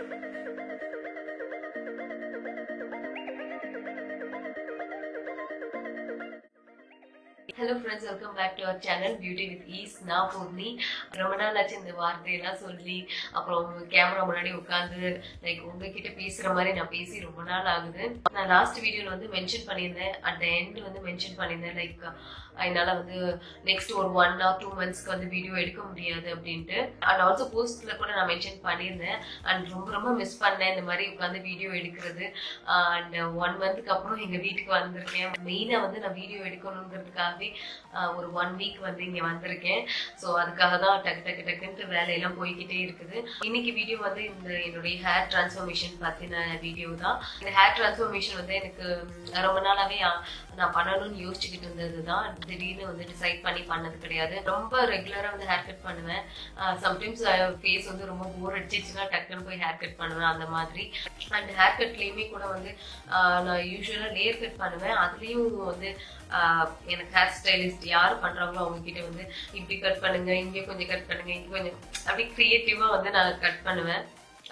Hello friends, welcome back to our channel Beauty with Ease. நான் பூர்ணி. ரொம்ப நாள் ஆச்சு இந்த வார்த்தையெல்லாம் சொல்லி அப்புறம் கேமரா முன்னாடி உட்காந்து உங்ககிட்ட பேசுற மாதிரி நான் பேசி ரொம்ப நாள் ஆகுது. நான் லாஸ்ட் வீடியோல வந்து மென்ஷன் பண்ணியிருந்தேன், அட் த எண்ட் வந்து மென்ஷன் பண்ணியிருந்தேன் அதனால வந்து நெக்ஸ்ட் ஒரு 1 or 2 monthsக்கு வந்து வீடியோ எடுக்க முடியாது அப்படின்ட்டு. அண்ட் ஆல்சோ போஸ்ட்ல கூட நான் மென்ஷன் பண்ணியிருந்தேன். அண்ட் ரொம்ப மிஸ் பண்ணேன் இந்த மாதிரி உட்காந்து வீடியோ எடுக்கிறது. அண்ட் 1 monthக்கு அப்புறம் எங்க வீட்டுக்கு வந்திருக்கேன். மெயினா வந்து நான் வீடியோ எடுக்கணுங்கிறதுக்காகவே ஒரு 1 week வந்து இங்க வந்திருக்கேன். ஸோ அதுக்காக தான் டக்குன்ட்டு வேலையெல்லாம் போய்கிட்டே இருக்குது. இன்னைக்கு வீடியோ வந்து என்னுடைய ஹேர் டிரான்ஸ்ஃபர்மேஷன் பத்தின வீடியோ தான். இந்த ஹேர் டிரான்ஸ்ஃபர்மேஷன் வந்து எனக்கு ரொம்ப நாளாவே நான் பண்ணணும்னு யோசிச்சுக்கிட்டு இருந்தது தான். திடீர்னு வந்து டிசைட் பண்ணி பண்ணது கிடையாது. ரொம்ப ரெகுலரா வந்து ஹேர் கட் பண்ணுவேன். சம்டைம்ஸ் ஃபேஸ் வந்து ரொம்ப போர் அடிச்சிச்சுன்னா டக்குன்னு போய் ஹேர் கட் பண்ணுவேன் அந்த மாதிரி. அண்ட் ஹேர் கட்லேயுமே கூட வந்து நான் யூஸ்வலா லேயர் கட் பண்ணுவேன். அதுலேயும் வந்து எனக்கு ஹேர் ஸ்டைலிஸ்ட் யாரு பண்றாங்களோ அவங்க கிட்ட வந்து இப்படி கட் பண்ணுங்க, இங்கே கொஞ்சம் கட் பண்ணுங்க, இங்கே கொஞ்சம் அப்படி கிரியேட்டிவா வந்து நான் கட் பண்ணுவேன்.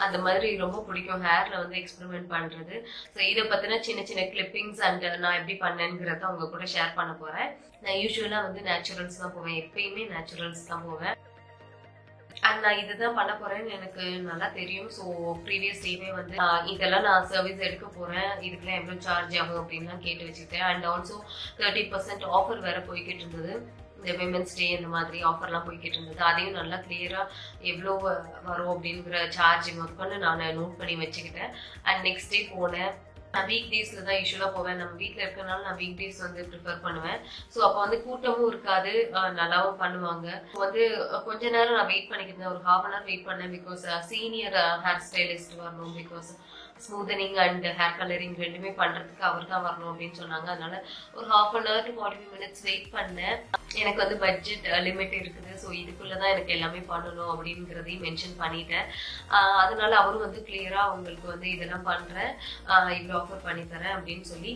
அந்த மாதிரி ரொம்ப பிடிக்கும் ஹேர்ல வந்து எக்ஸ்பெரிமெண்ட் பண்றது. ஸோ இதை பத்தின சின்ன கிளிப்பிங்ஸ் அண்ட் நான் எப்படி பண்ணேங்கிறத உங்க கூட ஷேர் பண்ண போறேன். நான் யூஸ்வலா வந்து நேச்சுரல்ஸ் தான் போவேன், எப்பயுமே நேச்சுரல்ஸ் தான் போவேன். அண்ட் நான் இதுதான் பண்ண போறேன்னு எனக்கு நல்லா தெரியும். ஸோ ப்ரீவியஸ் டேவே வந்து இதெல்லாம் நான் சர்வீஸ் எடுக்க போறேன், இதுக்கெல்லாம் எவ்வளோ சார்ஜ் ஆகும் அப்படின்லாம் கேட்டு வச்சுக்கிட்டேன். அண்ட் ஆல்சோ 30% ஆஃபர் வேற போய்கிட்டு இருந்தது. இந்த விமென்ஸ் டே இந்த மாதிரி ஆஃபர்லாம் போய்கிட்டு இருந்தது. அதையும் நல்லா கிளியரா எவ்வளோ வரும் அப்படிங்கிற சார்ஜ் முதற்கொண்டு நான் நோட் பண்ணி வச்சுக்கிட்டேன். அண்ட் நெக்ஸ்ட் டே போனேன். நான் வீக் டேஸ்ல தான் யூஸ்வலா போவேன். நம்ம வீட்டில் இருக்கிறனால நான் வீக் டேஸ் வந்து ப்ரிஃபர் பண்ணுவேன். ஸோ அப்போ வந்து கூட்டமும் இருக்காது, நல்லாவும் பண்ணுவாங்க. வந்து கொஞ்ச நேரம் நான் வெயிட் பண்ணிக்கிட்டேன், ஒரு 1/2 hour வெயிட் பண்ணேன். பிகாஸ் சீனியர் ஹேர் ஸ்டைலிஸ்ட் வரணும். Because smoothening and hair colouring ரெண்டுமே பண்றதுக்கு அவர் தான் வரணும் அப்படின்னு சொன்னாங்க. அதனால ஒரு 1/2 hour to 45 minutes வெயிட் பண்ணேன். எனக்கு வந்து பட்ஜெட் லிமிட் இருக்குது. ஸோ இதுக்குள்ளதான் எனக்கு எல்லாமே பண்ணணும் அப்படிங்கிறதையும் மென்ஷன் பண்ணிட்டேன். அதனால அவரும் வந்து கிளியரா உங்களுக்கு வந்து இதெல்லாம் பண்றேன், இவ்வளோ ஆஃபர் பண்ணி தரேன் அப்படின்னு சொல்லி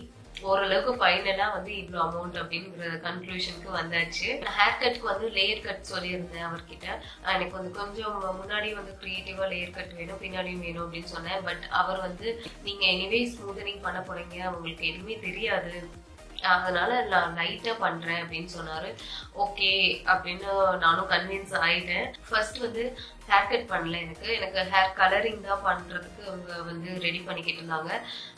ஓரளவுக்கு ஃபைனலா வந்து இவ்வளோ அமௌண்ட் அப்படிங்கிற கன்க்ளூஷனுக்கு வந்தாச்சு. ஹேர் கட்க்கு வந்து லேயர் கட் சொல்லியிருந்தேன் அவர்கிட்ட. எனக்கு வந்து கொஞ்சம் முன்னாடி வந்து கிரியேட்டிவா லேயர் கட் வேணும், பின்னாடியும் வேணும் அப்படின்னு சொன்னேன். பட் அவர் வந்து நீங்க எனிவே ஸ்மூதனிங் பண்ண போறீங்க, உங்களுக்கு எதுவுமே தெரியாது, அதனால நான் லைட்டா பண்றேன் அப்படின்னு சொன்னாரு. ஓகே அப்படின்னு நானும் கன்வின்ஸ் ஆயிட்டேன். ஃபர்ஸ்ட் வந்து ஹேர் கட் பண்ணல, எனக்கு ஹேர் கலரிங் தான் பண்றதுக்கு அவங்க வந்து ரெடி பண்ணிக்கிட்டு இருந்தாங்க.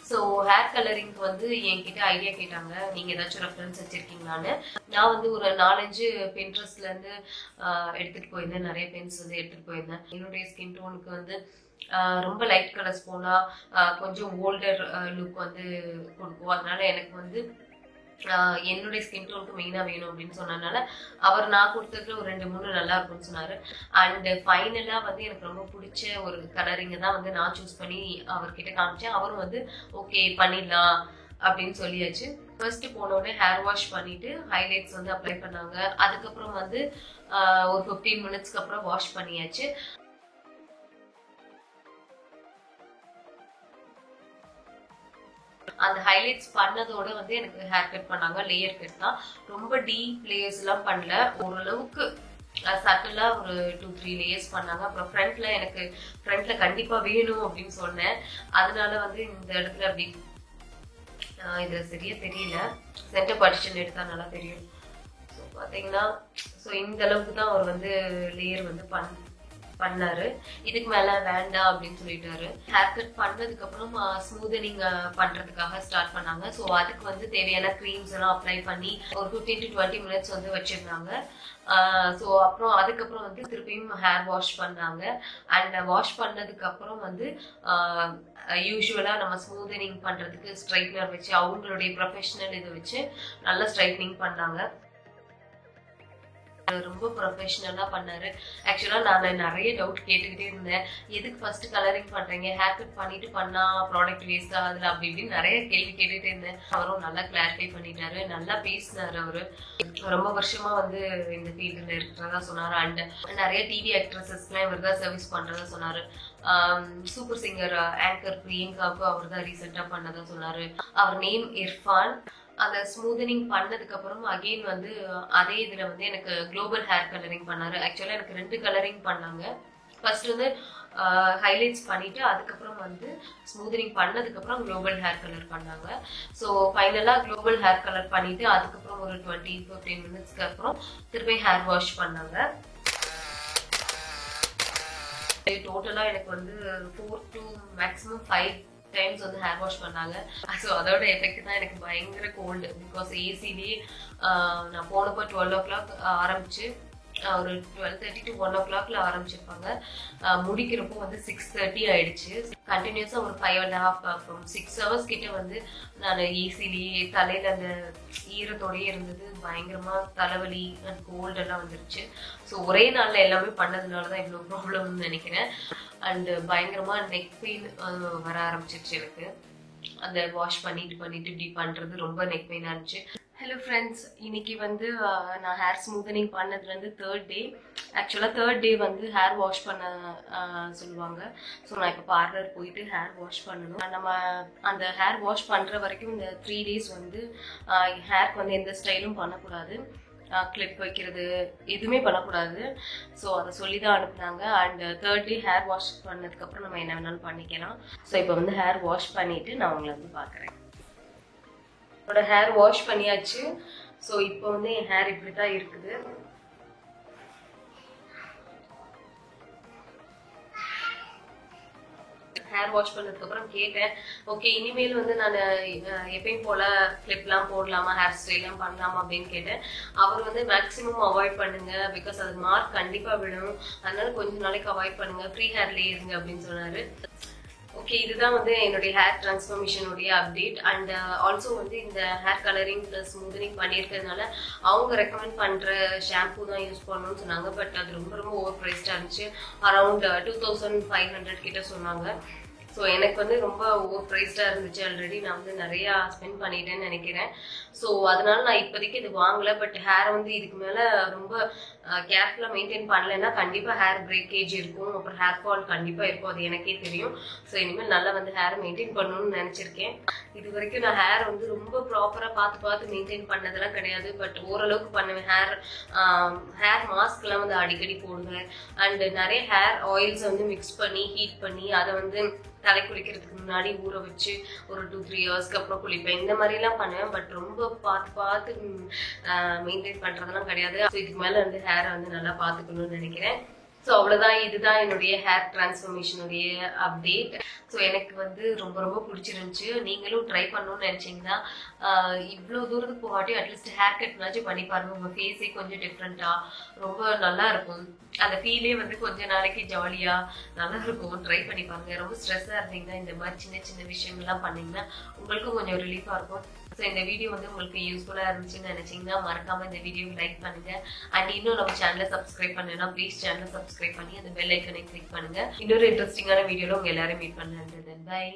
ஸோ ஹேர் கலரிங்க்கு வந்து என்கிட்ட ஐடியா கேட்டாங்க, நீங்க ஏதாச்சும் ரெஃபரன்ஸ் வச்சிருக்கீங்களான்னு. நான் வந்து ஒரு 4-5 பின்ட்ரெஸ்ட்ல இருந்து எடுத்துட்டு போயிருந்தேன், நிறைய பென்ஸ் வந்து எடுத்துட்டு போயிருந்தேன். என்னுடைய ஸ்கின் டோனுக்கு வந்து ரொம்ப லைட் கலர்ஸ் போனா கொஞ்சம் ஓல்டர் லுக் வந்து கொடுக்கும். அதனால எனக்கு வந்து என்னுடைய ஸ்கின் டோனுக்கு மெயினா வேணும் அப்படின்னு சொன்னதுனால அவர் நான் கொடுத்ததுல ஒரு 2-3 நல்லா இருக்கும்னு சொன்னாரு. அண்ட் ஃபைனலா வந்து எனக்கு ரொம்ப பிடிச்ச ஒரு கலரிங்க தான் வந்து நான் சூஸ் பண்ணி அவர்கிட்ட காமிச்சேன். அவரும் வந்து ஓகே பண்ணிடலாம் அப்படின்னு சொல்லியாச்சு. ஃபர்ஸ்ட் போன உடனே ஹேர் வாஷ் பண்ணிட்டு ஹைலைட்ஸ் வந்து அப்ளை பண்ணாங்க. அதுக்கப்புறம் வந்து ஒரு 15 minutesக்கு அப்புறம் வாஷ் பண்ணியாச்சு. அந்த ஹைலைட்ஸ் பண்ணதோட வந்து எனக்கு ஹேர் கட் பண்ணாங்க. லேயர் கட் தான், ரொம்ப டீப் லேயர்ஸ் எல்லாம் பண்ணல, ஓரளவுக்கு சட்டிலா ஒரு 2-3 லேயர்ஸ் பண்ணாங்க. அப்புறம் ஃப்ரண்ட்ல கண்டிப்பா வேணும் அப்படின்னு சொன்னேன். அதனால வந்து இந்த இடத்துல அப்படி இதுல சரியா தெரியல, சென்டர் பார்ட்டிஷன் எடுத்தா நல்லா தெரியும். ஸோ பாத்தீங்கன்னா இந்த அளவுக்கு தான் அவர் வந்து லேயர் வந்து பண்ணாரு. இதுக்கு மேல வேண்டாம் அப்படின்னு சொல்லிட்டாரு. ஹேர் கட் பண்ணதுக்கு அப்புறம் ஸ்மூதனிங் பண்றதுக்காக ஸ்டார்ட் பண்ணாங்க. ஸோ அதுக்கு வந்து தேவையான கிரீம்ஸ் எல்லாம் அப்ளை பண்ணி ஒரு 15 to 20 minutes வந்து வச்சிருந்தாங்க. ஸோ அப்புறம் அதுக்கப்புறம் வந்து திருப்பியும் ஹேர் வாஷ் பண்ணாங்க. அண்ட் வாஷ் பண்ணதுக்கு அப்புறம் வந்து யூஸ்வலா நம்ம ஸ்மூதனிங் பண்றதுக்கு ஸ்ட்ரைட்னர் வச்சு அவங்களுடைய ப்ரொஃபஷனல் இதை வச்சு நல்லா ஸ்ட்ரைட்னிங் பண்ணாங்க. ரொம்ப ப்ரொஃபஷனலா பண்ணாரு. ஆக்சுவலா நான் நிறைய டவுட் கேட்டுக்கிட்டே இருந்தேன், எதுக்கு ஃபர்ஸ்ட் கலரிங் பண்றீங்க, ஹேர் கட் பண்ணிட்டு பண்ணா ப்ராடக்ட் வேஸ்ட் ஆகுதுல அப்படி இப்படின்னு நிறைய கேள்வி கேட்டுட்டே இருந்தேன். அவரும் நல்லா கிளாரிஃபை பண்ணிட்டாரு, நல்லா பேசினாரு. அவரு ரொம்ப வருஷமா வந்து இந்த ஃபீல்டுல இருக்கிறதா சொன்னாரு. அண்ட் நிறைய டிவி ஆக்ட்ரஸஸ்க்குலாம் இவர் தான் சர்வீஸ் பண்றதா சொன்னாரு. சூப்பர் சிங்கர் ஆங்கர் பிரியங்காவுக்கும் அவர் தான் ரீசெண்டா பண்ணதா சொன்னாரு. அவர் நேம் இர்ஃபான். அந்த ஸ்மூதனிங் பண்ணதுக்கு அப்புறம் அகைன் வந்து அதே இதுல வந்து எனக்கு குளோபல் ஹேர் கலரிங் பண்ணாரு. ஆக்சுவலா எனக்கு 2 கலரிங் பண்ணாங்க. ஃபர்ஸ்ட் வந்து ஹைலைட்ஸ் பண்ணிட்டு அதுக்கப்புறம் வந்து ஸ்மூதனிங் பண்ணதுக்கப்புறம் குளோபல் ஹேர் கலர் பண்ணாங்க. ஸோ ஃபைனலாக குளோபல் ஹேர் கலர் பண்ணிட்டு அதுக்கப்புறம் ஒரு 20-15 மினிட்ஸ்க்கு அப்புறம் திருப்பி ஹேர் வாஷ் பண்ணாங்க. டோட்டலா எனக்கு வந்து 4 to maximum 5 டைம்ஸ் வந்து ஹேர் வாஷ் பண்ணாங்க. ஸோ அதோட எஃபெக்ட் தான் எனக்கு பயங்கர கோல்டு. பிகாஸ் ஏசிலேயே நான் போனப்போ 12 o'clock ஆரம்பிச்சு ஒரு 12:30 to 1 o'clockல ஆரம்பிச்சிருப்பாங்க. முடிக்கிறப்போ வந்து 6:30 ஆயிடுச்சு. கண்டினியூஸா ஒரு 5.5 from 6 hours கிட்ட வந்து நான் ஏசிலேயே தலையில அந்த ஈரத்தோடயே இருந்தது. பயங்கரமா தலைவலி அண்ட் கோல்டு எல்லாம் வந்துருச்சு. ஸோ ஒரே நாள்ல எல்லாமே பண்ணதுனாலதான் இவ்வளவு ப்ராப்ளம்னு நினைக்கிறேன். அண்ட் பயங்கரமா நெக் பெயின் வர ஆரம்பிச்சிருச்சு எனக்கு. அந்த வாஷ் பண்ணிட்டு இப்படி பண்றது ரொம்ப நெக் பெயினா இருந்துச்சு. ஹலோ ஃப்ரெண்ட்ஸ், இன்னைக்கு வந்து நான் ஹேர் ஸ்மூத்தனிங் பண்ணதுல இருந்து 3rd day. ஆக்சுவலாக 3rd day வந்து ஹேர் வாஷ் பண்ண சொல்லுவாங்க. ஸோ நான் இப்போ பார்லர் போயிட்டு ஹேர் வாஷ் பண்ணணும். நம்ம அந்த ஹேர் வாஷ் பண்ணுற வரைக்கும் இந்த 3 days வந்து ஹேருக்கு வந்து எந்த ஸ்டைலும் பண்ணக்கூடாது. கிளிப் வைக்கிறது எதுவுமே பண்ணக்கூடாது. ஸோ அதை சொல்லி தான் அனுப்புனாங்க. And 3rd day hair wash பண்ணதுக்கப்புறம் நம்ம என்ன வேணாலும் பண்ணிக்கலாம். ஸோ இப்போ வந்து ஹேர் வாஷ் பண்ணிவிட்டு நான் உங்களை வந்து பார்க்குறேன். என்னோட ஹேர் வாஷ் பண்ணியாச்சு. ஸோ இப்போ வந்து என் ஹேர் இப்படி தான் இருக்குது. ஹேர் வாஷ் பண்ணதுக்கு அப்புறம் கேட்டேன், ஓகே இனிமேல் வந்து நான் எப்பயும் போல கிளிப்லாம் போடலாமா, ஹேர் ஸ்டைல்லாம் பண்ணலாமா அப்படின்னு கேட்டேன். அவர் வந்து மேக்ஸிமம் அவாய்ட் பண்ணுங்க, பிகாஸ் அது மார்க் கண்டிப்பா விடும், அதனால கொஞ்ச நாளைக்கு அவாய்ட் பண்ணுங்க, ஃப்ரீ ஹேர்லயே இருங்க அப்படின்னு சொன்னாரு. ஓகே, இதுதான் வந்து என்னுடைய ஹேர் டிரான்ஸ்ஃபர்மேஷனுடைய அப்டேட். அண்ட் ஆல்சோ வந்து இந்த ஹேர் கலரிங் ப்ளஸ் ஸ்மூதனிங் பண்ணியிருக்கிறதுனால அவங்க ரெக்கமெண்ட் பண்ணுற ஷாம்பூ தான் யூஸ் பண்ணணும்னு சொன்னாங்க. பட் அது ரொம்ப ரொம்ப ஓவர் ப்ரைஸ்டாக இருந்துச்சு. அரௌண்ட் 2500 கிட்ட சொன்னாங்க. ஸோ எனக்கு வந்து ரொம்ப ஓவர் ப்ரைஸ்டாக இருந்துச்சு. ஆல்ரெடி நான் வந்து நிறையா ஸ்பெண்ட் பண்ணிட்டேன்னு நினைக்கிறேன். ஸோ அதனால நான் இப்போதைக்கு இது வாங்கலை. பட் ஹேர் வந்து இதுக்கு மேலே ரொம்ப கேர்ஃபுல்லாக மெயின்டைன் பண்ணலைன்னா கண்டிப்பாக ஹேர் பிரேக்கேஜ் இருக்கும், அப்புறம் ஹேர் ஃபால் கண்டிப்பாக இருக்கும். அது எனக்கே தெரியும். ஸோ இனிமேல் நல்லா வந்து ஹேரை மெயின்டைன் பண்ணணும்னு நினச்சிருக்கேன். இது வரைக்கும் நான் ஹேர் வந்து ரொம்ப ப்ராப்பராக பார்த்து மெயின்டைன் பண்ணதெல்லாம் கிடையாது. பட் ஓரளவுக்கு பண்ணுவேன். ஹேர் மாஸ்க்லாம் வந்து அடிக்கடி போடுவேன். அண்ட் நிறைய ஹேர் ஆயில்ஸை வந்து மிக்ஸ் பண்ணி ஹீட் பண்ணி அதை வந்து தலை குளிக்கிறதுக்கு முன்னாடி ஊற வச்சு ஒரு 2-3 ஹவர்ஸ்க்கு அப்புறம் குளிப்பேன். இந்த மாதிரிலாம் பண்ணுவேன். பட் ரொம்ப பார்த்து மெயின்டைன் பண்ணுறதெல்லாம் கிடையாது. ஸோ இதுக்கு மேலே வந்து ஹேரை வந்து நல்லா பார்த்துக்கணும்னு நினைக்கிறேன். ஸோ அவ்வளோதான், இதுதான் என்னுடைய ஹேர் டிரான்ஸ்ஃபர்மேஷனுடைய அப்டேட். ஸோ எனக்கு வந்து ரொம்ப ரொம்ப பிடிச்சிருந்துச்சு. நீங்களும் ட்ரை பண்ணணும்னு நினச்சிங்கன்னா இவ்வளோ தூரத்துக்கு போகாட்டி அட்லீஸ்ட் ஹேர் கட்னாச்சும் பண்ணி பாருங்க. உங்கள் ஃபேஸே கொஞ்சம் டிஃப்ரெண்ட்டாக ரொம்ப நல்லா இருக்கும். அந்த ஃபீலே வந்து கொஞ்ச நாளைக்கு ஜாலியாக நல்லா இருக்கும். ட்ரை பண்ணி பாருங்க. ரொம்ப ஸ்ட்ரெஸ்ஸாக இருந்தீங்கன்னா இந்த மாதிரி சின்ன சின்ன விஷயங்கள்லாம் பண்ணிங்கன்னா உங்களுக்கும் கொஞ்சம் ரிலீஃபாக இருக்கும். ஸோ இந்த வீடியோ வந்து உங்களுக்கு யூஸ்ஃபுல்லாக இருந்துச்சுன்னு நினச்சிங்கன்னா மறக்காமல் இந்த வீடியோவை லைக் பண்ணுங்கள். அண்ட் இன்னும் நம்ம சேனலை சப்ஸ்கிரைப் பண்ணலைன்னா ப்ளீஸ் சேனலை சப்ஸ்கிரைப் பண்ணி அந்த பெல் ஐக்கனை கிளிக் பண்ணுங்கள். இன்னொரு இன்ட்ரெஸ்டிங்கான வீடியோவில் உங்கள் எல்லாரும் மீட் பண்ணலாம். பை.